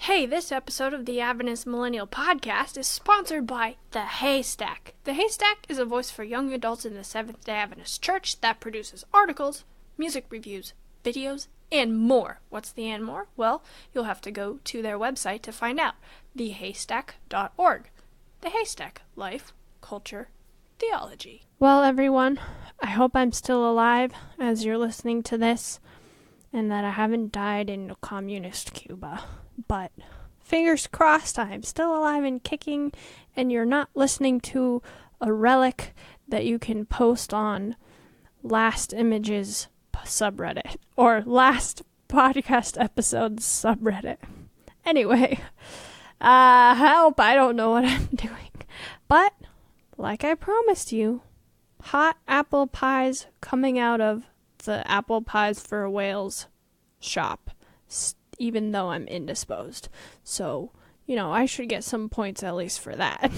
Hey, this episode of the Adventist Millennial Podcast is sponsored by The Haystack. The Haystack is a voice for young adults in the Seventh-day Adventist Church that produces articles, music reviews, videos, and more. What's the and more? Well, you'll have to go to their website to find out. thehaystack.org. The Haystack. Life, culture, theology. Well, everyone, I hope I'm still alive as you're listening to this, and that I haven't died in communist Cuba. But fingers crossed I'm still alive and kicking, and you're not listening to a relic that you can post on Last Images subreddit or Last Podcast Episodes subreddit. Anyway, help, I don't know what I'm doing. But, like I promised you, hot apple pies coming out of the Apple Pies for Whales shop, even though I'm indisposed. So, I should get some points at least for that.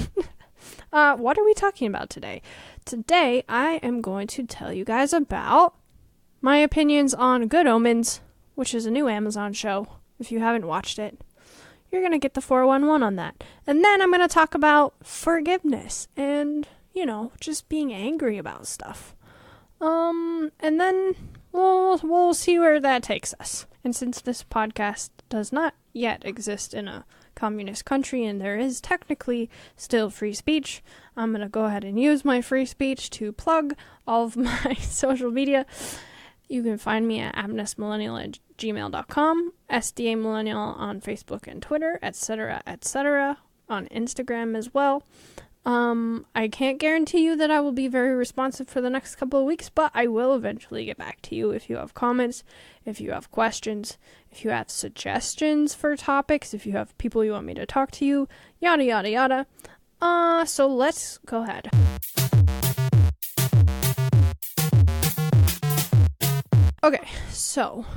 What are we talking about today? Today, I am going to tell you guys about my opinions on Good Omens, which is a new Amazon show. If you haven't watched it, you're going to get the 411 on that. And then I'm going to talk about forgiveness and, just being angry about stuff. And then we'll see where that takes us. And since this podcast does not yet exist in a communist country and there is technically still free speech, I'm going to go ahead and use my free speech to plug all of my social media. You can find me at adventistmillennial@gmail.com, SDA Millennial on Facebook and Twitter, etc., on Instagram as well. I can't guarantee you that I will be very responsive for the next couple of weeks, but I will eventually get back to you if you have comments, if you have questions, if you have suggestions for topics, if you have people you want me to talk to you, yada, yada, yada. So let's go ahead. Okay, so,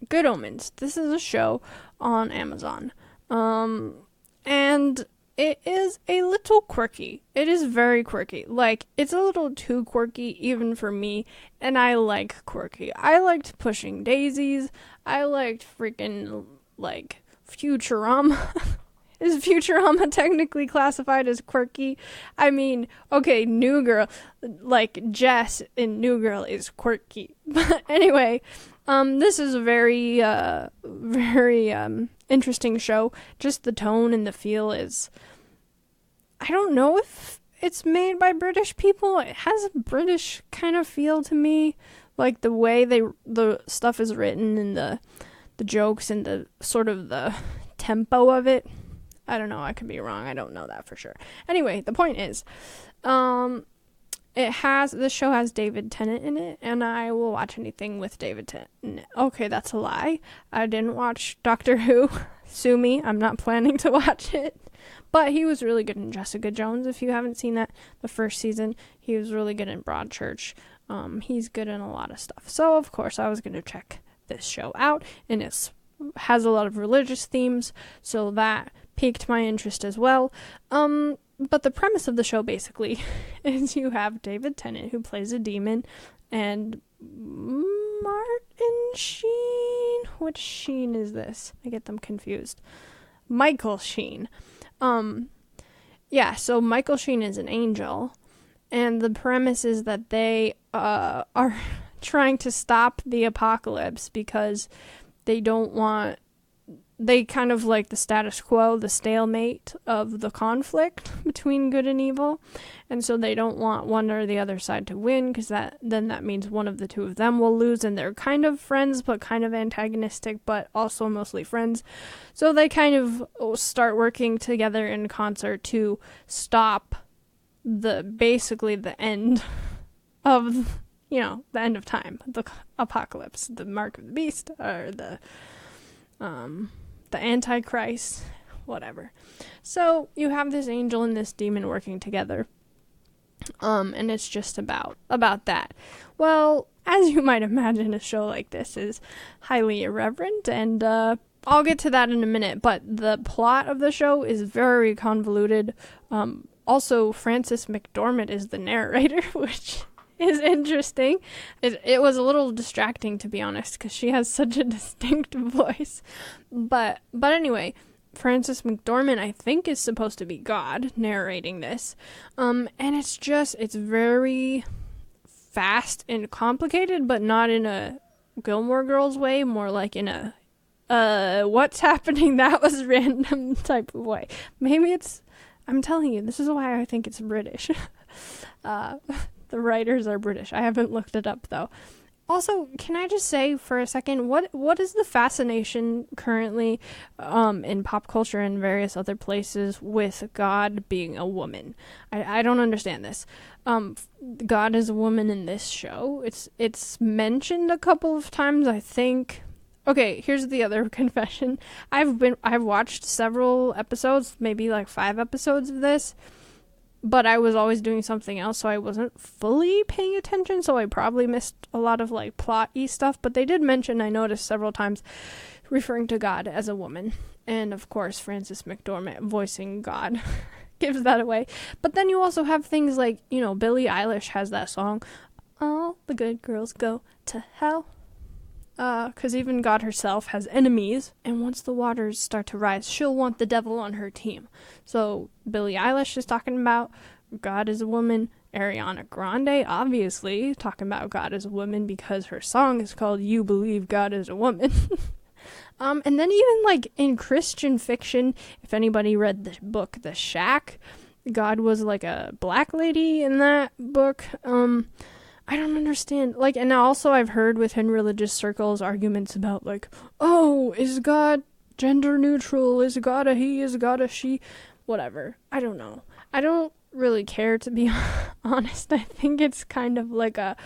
Good Omens. This is a show on Amazon. And it is a little quirky. It is very quirky. It's a little too quirky even for me, and I like quirky. I liked Pushing Daisies. I liked freaking, Futurama. Is Futurama technically classified as quirky? I mean, okay, New Girl, Jess in New Girl is quirky. But anyway, this is a very, very, interesting show. Just the tone and the feel is, I don't know if it's made by British people. It has a British kind of feel to me. The way the stuff is written and the jokes and the sort of the tempo of it. I don't know, I could be wrong. I don't know that for sure. Anyway, the point is, this show has David Tennant in it, and I will watch anything with David Tennant. Okay, that's a lie. I didn't watch Doctor Who. Sue me, I'm not planning to watch it. But he was really good in Jessica Jones. If you haven't seen that, the first season, he was really good in Broadchurch. He's good in a lot of stuff. So, of course, I was going to check this show out, and it has a lot of religious themes, so that piqued my interest as well. But the premise of the show, basically, is you have David Tennant, who plays a demon, and Martin Sheen? Which Sheen is this? I get them confused. Michael Sheen. So Michael Sheen is an angel, and the premise is that they are trying to stop the apocalypse because they kind of like the status quo, the stalemate of the conflict between good and evil, and so they don't want one or the other side to win, because that means one of the two of them will lose, and they're kind of friends, but kind of antagonistic, but also mostly friends, so they kind of start working together in concert to stop basically the end of, the end of time, the apocalypse, the mark of the beast, or the Antichrist, whatever. So you have this angel and this demon working together, and it's just about that. Well, as you might imagine, a show like this is highly irreverent, and I'll get to that in a minute, but the plot of the show is very convoluted. Also, Frances McDormand is the narrator, which is interesting. It was a little distracting, to be honest, because she has such a distinct voice. But anyway, Frances McDormand, I think, is supposed to be God narrating this. And it's very fast and complicated, but not in a Gilmore Girls way, more like in a what's happening, that was random type of way. Maybe I'm telling you, this is why I think it's British. The writers are British. I haven't looked it up, though. Also, can I just say for a second, what is the fascination currently in pop culture and various other places with God being a woman? I don't understand this. God is a woman in this show. It's mentioned a couple of times, I think. Okay, here's the other confession. I've watched several episodes, maybe like 5 episodes of this, but I was always doing something else, so I wasn't fully paying attention, so I probably missed a lot of like plot-y stuff, but they did mention, I noticed several times, referring to God as a woman. And of course, Frances McDormand voicing God gives that away. But then you also have things like, Billie Eilish has that song, "All the Good Girls Go to Hell." Because even God herself has enemies, and once the waters start to rise, she'll want the devil on her team. So Billie Eilish is talking about God as a woman. Ariana Grande, obviously, talking about God as a woman because her song is called "You Believe God is a Woman." And then even like in Christian fiction, if anybody read the book The Shack, God was like a black lady in that book. I don't understand. Like, and also I've heard within religious circles arguments about like, oh, is God gender neutral? Is God a he? Is God a she? Whatever. I don't know. I don't really care, to be honest. I think it's kind of like a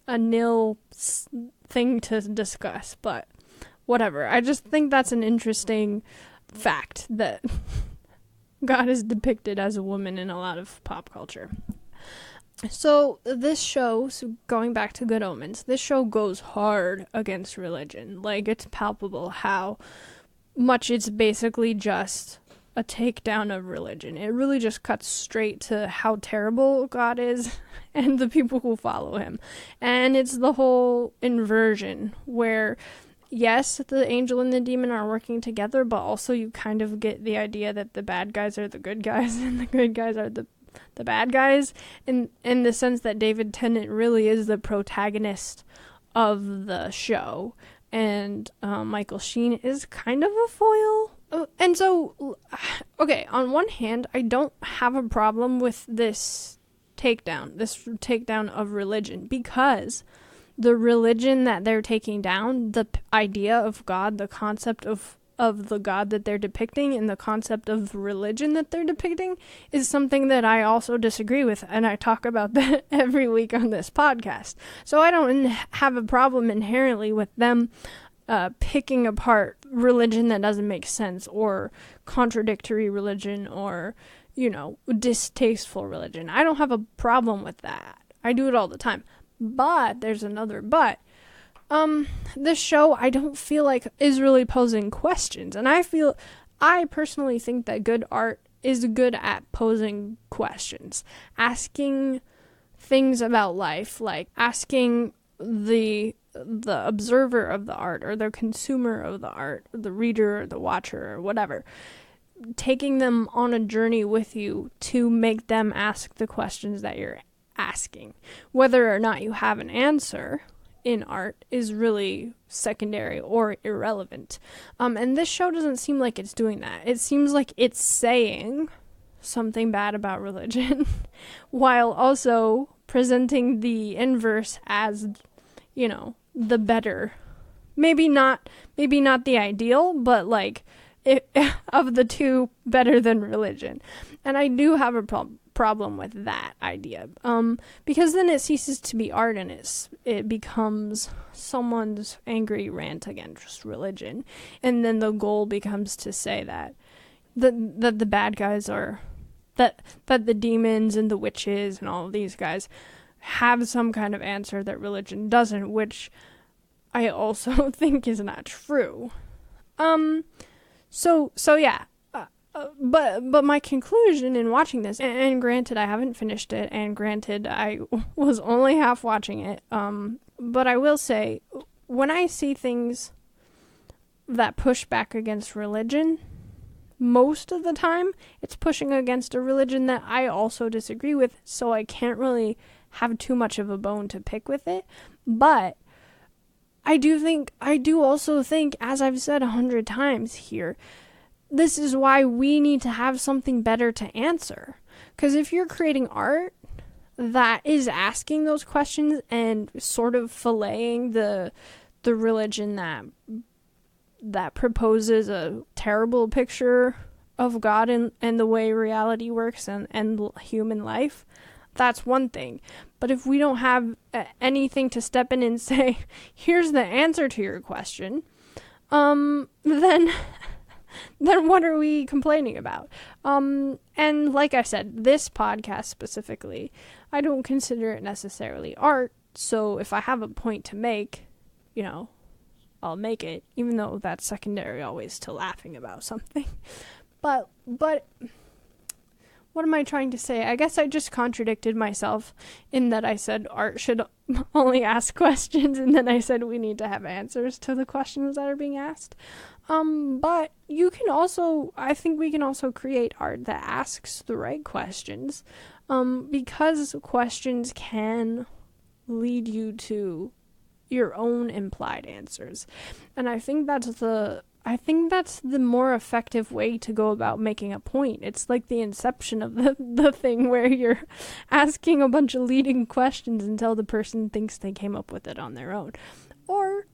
nil thing to discuss, but whatever. I just think that's an interesting fact that God is depicted as a woman in a lot of pop culture. So this show, going back to Good Omens, this show goes hard against religion. Like, it's palpable how much it's basically just a takedown of religion. It really just cuts straight to how terrible God is and the people who follow him. And it's the whole inversion where, yes, the angel and the demon are working together, but also you kind of get the idea that the bad guys are the good guys and the good guys are the bad guys, in the sense that David Tennant really is the protagonist of the show, and Michael Sheen is kind of a foil. And so, okay, on one hand, I don't have a problem with this takedown of religion, because the religion that they're taking down, the idea of God, the concept of the God that they're depicting, and the concept of religion that they're depicting, is something that I also disagree with, and I talk about that every week on this podcast. So I don't have a problem inherently with them picking apart religion that doesn't make sense, or contradictory religion, or, distasteful religion. I don't have a problem with that. I do it all the time. But there's another but. This show, I don't feel like is really posing questions, and I personally think that good art is good at posing questions, asking things about life, like asking the observer of the art, or the consumer of the art, or the reader, or the watcher, or whatever, taking them on a journey with you to make them ask the questions that you're asking. Whether or not you have an answer in art is really secondary or irrelevant. And this show doesn't seem like it's doing that. It seems like it's saying something bad about religion while also presenting the inverse as, the better. Maybe not the ideal, but like of the two, better than religion. And I do have a problem with that idea, because then it ceases to be art, and it becomes someone's angry rant against religion, and then the goal becomes to say that the bad guys are that the demons and the witches and all of these guys have some kind of answer that religion doesn't, which I also think is not true. So yeah. But my conclusion in watching this, and granted I haven't finished it, and granted I was only half watching it, but I will say, when I see things that push back against religion, most of the time, it's pushing against a religion that I also disagree with, so I can't really have too much of a bone to pick with it. But I do also think, as I've said 100 times here, this is why we need to have something better to answer. Because if you're creating art that is asking those questions and sort of filleting the religion that proposes a terrible picture of God and the way reality works and human life, that's one thing. But if we don't have anything to step in and say, here's the answer to your question, then what are we complaining about? And like I said, this podcast specifically, I don't consider it necessarily art. So if I have a point to make, I'll make it, even though that's secondary always to laughing about something. But what am I trying to say? I guess I just contradicted myself in that I said art should only ask questions, and then I said we need to have answers to the questions that are being asked. But I think we can also create art that asks the right questions, because questions can lead you to your own implied answers. And I think that's the more effective way to go about making a point. It's like the inception of the thing where you're asking a bunch of leading questions until the person thinks they came up with it on their own. Or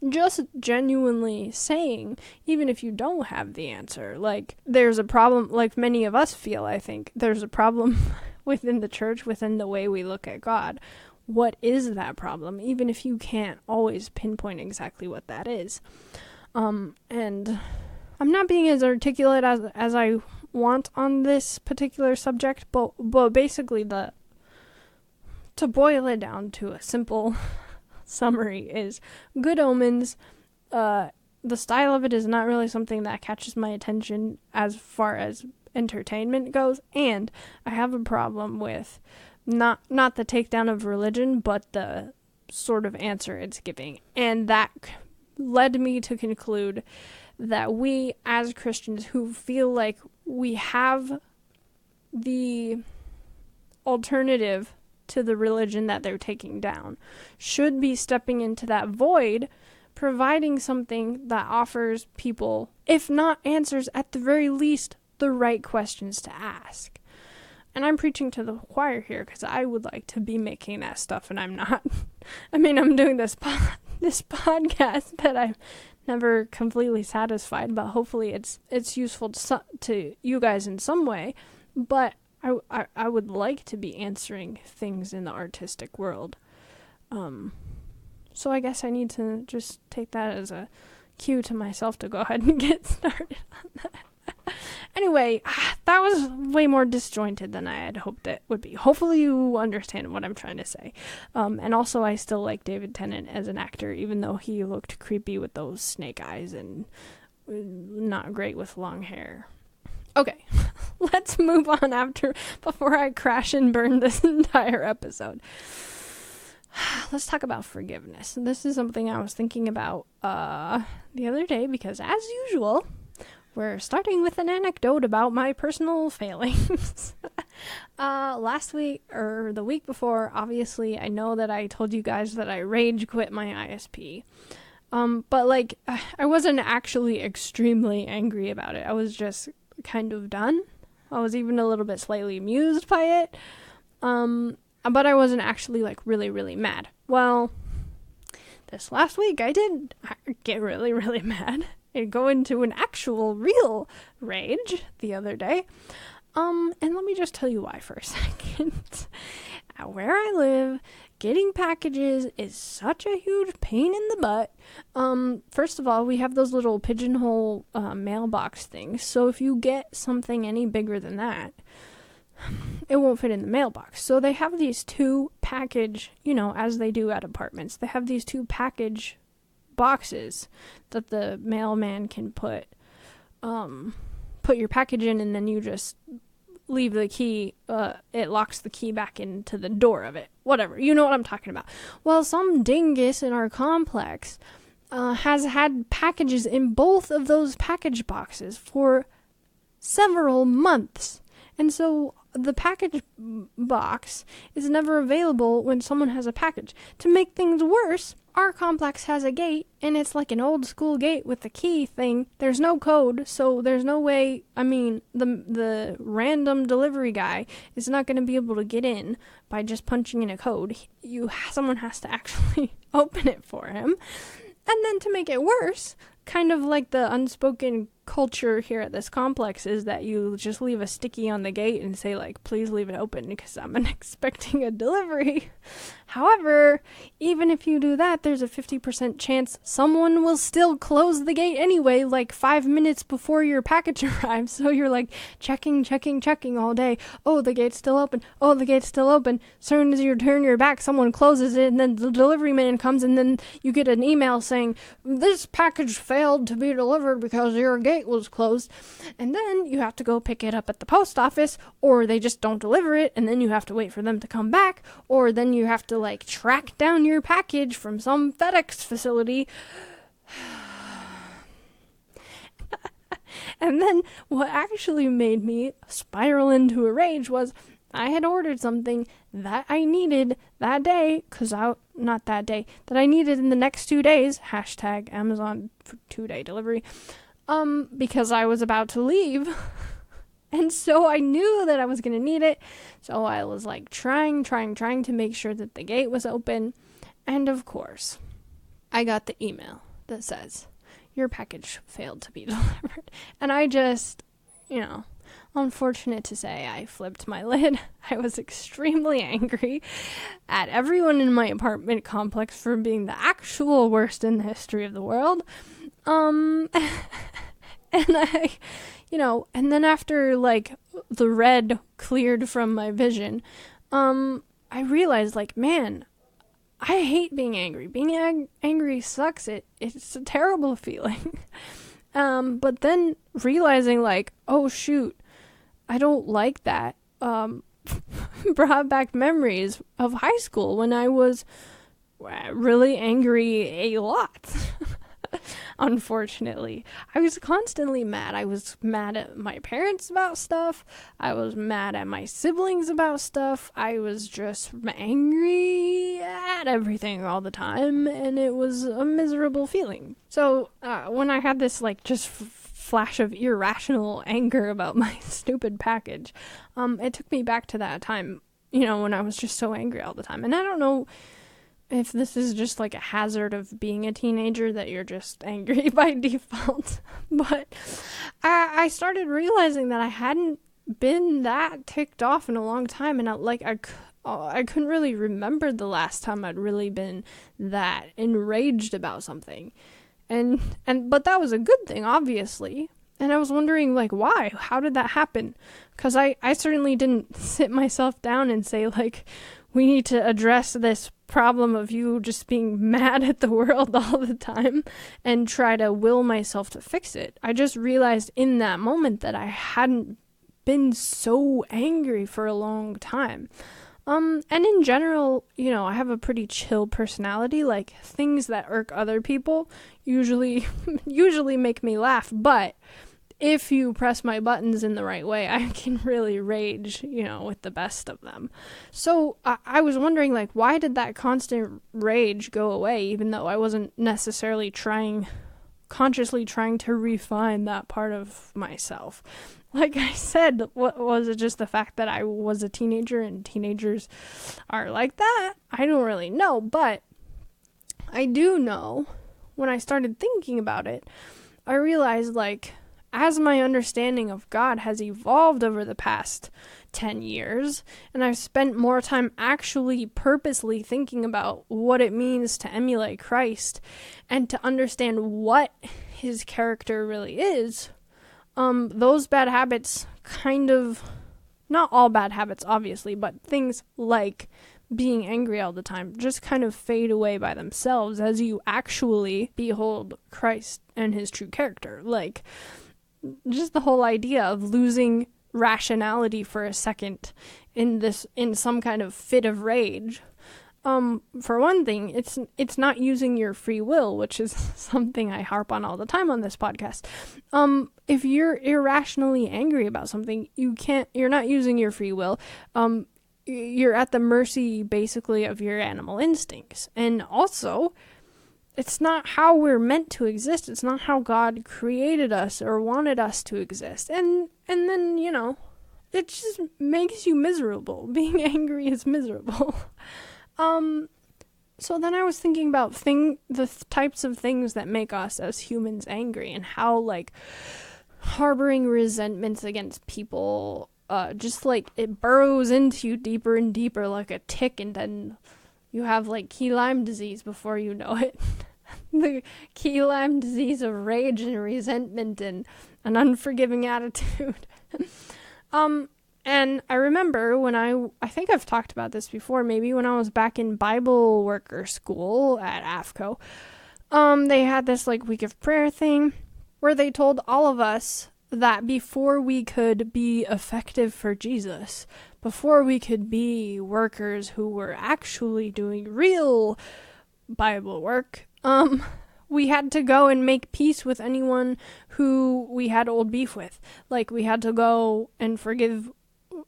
just genuinely saying, even if you don't have the answer, like there's a problem, like many of us feel, I think, there's a problem within the church, within the way we look at God. What is that problem? Even if you can't always pinpoint exactly what that is. And I'm not being as articulate as I want on this particular subject, but basically to boil it down to a simple summary is Good Omens. The style of it is not really something that catches my attention as far as entertainment goes, and I have a problem with not the takedown of religion, but the sort of answer it's giving. And that led me to conclude that we, as Christians who feel like we have the alternative to the religion that they're taking down, should be stepping into that void, providing something that offers people, if not answers, at the very least, the right questions to ask. And I'm preaching to the choir here because I would like to be making that stuff, and I'm not. I mean, I'm doing this podcast that I'm never completely satisfied, but hopefully it's useful to you guys in some way. But I would like to be answering things in the artistic world. So I guess I need to just take that as a cue to myself to go ahead and get started on that. Anyway, that was way more disjointed than I had hoped it would be. Hopefully you understand what I'm trying to say. And also I still like David Tennant as an actor, even though he looked creepy with those snake eyes and not great with long hair. Okay, let's move on before I crash and burn this entire episode. Let's talk about forgiveness. This is something I was thinking about the other day because, as usual, we're starting with an anecdote about my personal failings. Last week, or the week before, obviously, I know that I told you guys that I rage quit my ISP. But, I wasn't actually extremely angry about it. I was just kind of done. I was even a little bit slightly amused by it. But I wasn't actually, really, really mad. Well, this last week, I did get really, really mad and go into an actual real rage the other day. And let me just tell you why for a second. Where I live, getting packages is such a huge pain in the butt. First of all, we have those little pigeonhole mailbox things. So if you get something any bigger than that, it won't fit in the mailbox. So they have these two package, as they do at apartments, they have these two package boxes that the mailman can put your package in, and then you just leave the key. It locks the key back into the door of it. Whatever. You know what I'm talking about. Well, some dingus in our complex has had packages in both of those package boxes for several months. And so the package box is never available when someone has a package. To make things worse, our complex has a gate, and it's like an old school gate with the key thing. There's no code, so there's no way, the random delivery guy is not going to be able to get in by just punching in a code. Someone has to actually open it for him. And then to make it worse, kind of like the unspoken culture here at this complex is that you just leave a sticky on the gate and say, like, please leave it open because I'm expecting a delivery. However, even if you do that, there's a 50% chance someone will still close the gate anyway, like 5 minutes before your package arrives. So you're like checking all day. Oh, the gate's still open. Oh, the gate's still open. As soon as you turn your back, someone closes it, and then the delivery man comes, and then you get an email saying, this package failed to be delivered because your gate was closed. And then you have to go pick it up at the post office, or they just don't deliver it, and then you have to wait for them to come back, or then you have to like track down your package from some FedEx facility. And then what actually made me spiral into a rage was I had ordered something that I needed that day, that I needed in the next 2 days, #Amazon for 2-day delivery, because I was about to leave. And so I knew that I was going to need it. So I was like trying to make sure that the gate was open. And of course, I got the email that says, your package failed to be delivered. And I just, unfortunate to say, I flipped my lid. I was extremely angry at everyone in my apartment complex for being the actual worst in the history of the world. And and then after, like, the red cleared from my vision, I realized, like, man, I hate being angry. Being angry sucks. It's a terrible feeling. But then realizing, like, oh, shoot, I don't like that, brought back memories of high school when I was really angry a lot. Unfortunately, I was constantly mad. I was mad at my parents about stuff. I was mad at my siblings about stuff. I was just angry at everything all the time, and it was a miserable feeling. So when I had this like just flash of irrational anger about my stupid package, it took me back to that time, when I was just so angry all the time. And I don't know if this is just like a hazard of being a teenager, that you're just angry by default. But I started realizing that I hadn't been that ticked off in a long time, and I couldn't really remember the last time I'd really been that enraged about something. But that was a good thing, obviously. And I was wondering, like, why? How did that happen? Because I certainly didn't sit myself down and say, like, we need to address this problem of you just being mad at the world all the time and try to will myself to fix it. I just realized in that moment that I hadn't been so angry for a long time. And in general, I have a pretty chill personality. Like, things that irk other people usually make me laugh, but if you press my buttons in the right way, I can really rage, with the best of them. So I was wondering, like, why did that constant rage go away, even though I wasn't necessarily consciously trying to refine that part of myself? Like I said, what was it, just the fact that I was a teenager and teenagers are like that? I don't really know, but I do know when I started thinking about it, I realized, like, as my understanding of God has evolved over the past 10 years, and I've spent more time actually purposely thinking about what it means to emulate Christ and to understand what his character really is, those bad habits not all bad habits, obviously, but things like being angry all the time just kind of fade away by themselves as you actually behold Christ and his true character. Like, just the whole idea of losing rationality for a second in some kind of fit of rage For one thing, it's not using your free will, which is something I harp on all the time on this podcast. If you're irrationally angry about something, you're not using your free will. You're at the mercy, basically, of your animal instincts. And also, it's not how we're meant to exist. It's not how God created us or wanted us to exist. And then, it just makes you miserable. Being angry is miserable. So then I was thinking about the types of things that make us as humans angry, and how, like, harboring resentments against people, just, like, it burrows into you deeper and deeper like a tick, and then you have, like, key Lyme disease before you know it. The key Lyme disease of rage and resentment and an unforgiving attitude. And I remember when I think I've talked about this before, maybe when I was back in Bible worker school at AFCO, they had this, like, week of prayer thing where they told all of us that before we could be effective for Jesus, before we could be workers who were actually doing real Bible work, we had to go and make peace with anyone who we had old beef with. Like, we had to go and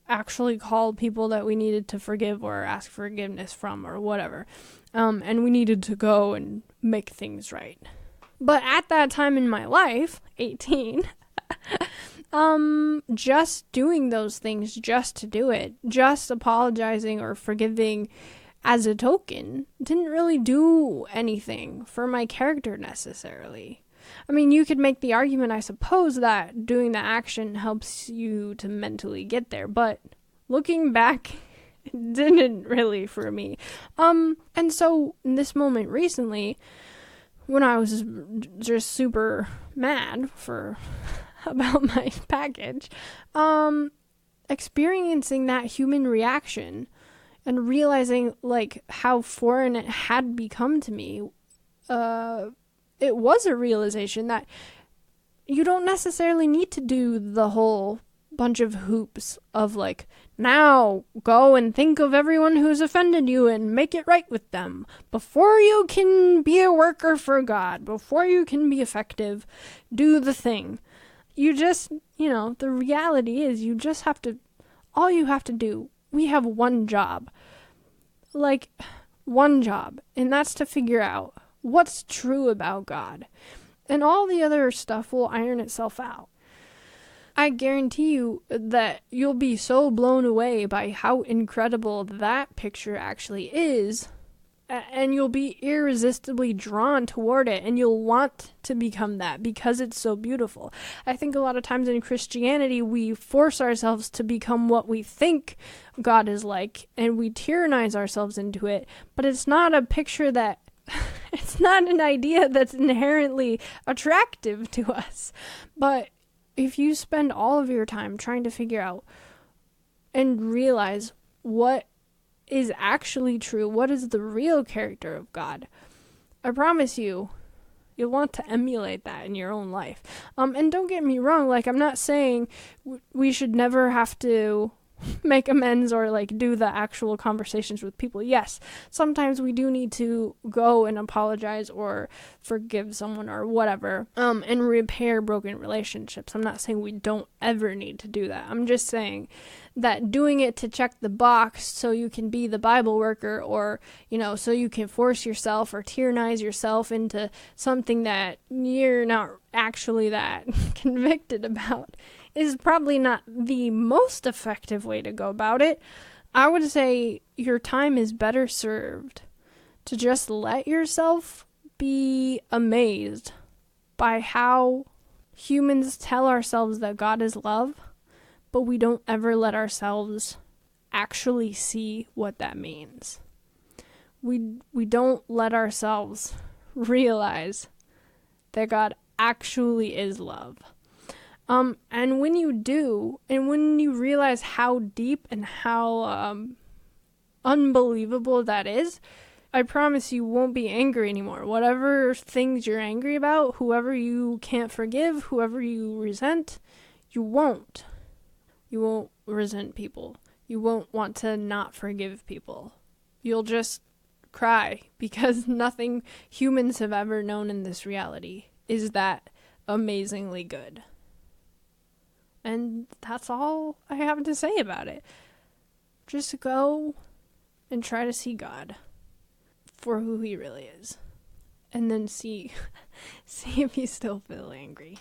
actually call people that we needed to forgive or ask forgiveness from or whatever. And we needed to go and make things right. But at that time in my life, 18, just doing those things just to do it, just apologizing or forgiving as a token, didn't really do anything for my character necessarily. I mean, you could make the argument, I suppose, that doing the action helps you to mentally get there, but looking back, it didn't really for me. And so in this moment recently, when I was just super mad about my package, experiencing that human reaction and realizing, like, how foreign it had become to me, it was a realization that you don't necessarily need to do the whole bunch of hoops of, like, now go and think of everyone who's offended you and make it right with them before you can be a worker for God, before you can be effective. Do the thing. You just, the reality is all you have to do, we have one job. Like, one job, and that's to figure out what's true about God, and all the other stuff will iron itself out. I guarantee you that you'll be so blown away by how incredible that picture actually is, and you'll be irresistibly drawn toward it, and you'll want to become that because it's so beautiful. I think a lot of times in Christianity, we force ourselves to become what we think God is like, and we tyrannize ourselves into it, but it's not a picture that it's not an idea that's inherently attractive to us. But if you spend all of your time trying to figure out and realize what is actually true, what is the real character of God, I promise you'll want to emulate that in your own life. And don't get me wrong, like, I'm not saying we should never have to make amends or, like, do the actual conversations with people. Yes, sometimes we do need to go and apologize or forgive someone or whatever, and repair broken relationships. I'm not saying we don't ever need to do that. I'm just saying that doing it to check the box so you can be the Bible worker, or, so you can force yourself or tyrannize yourself into something that you're not actually that convicted about, is probably not the most effective way to go about it. I would say your time is better served to just let yourself be amazed by how humans tell ourselves that God is love, but we don't ever let ourselves actually see what that means. We don't let ourselves realize that God actually is love. And when you do, and when you realize how deep and how unbelievable that is, I promise you won't be angry anymore. Whatever things you're angry about, whoever you can't forgive, whoever you resent, you won't. You won't resent people. You won't want to not forgive people. You'll just cry because nothing humans have ever known in this reality is that amazingly good. And that's all I have to say about it. Just go and try to see God for who he really is. And then see if you still feel angry.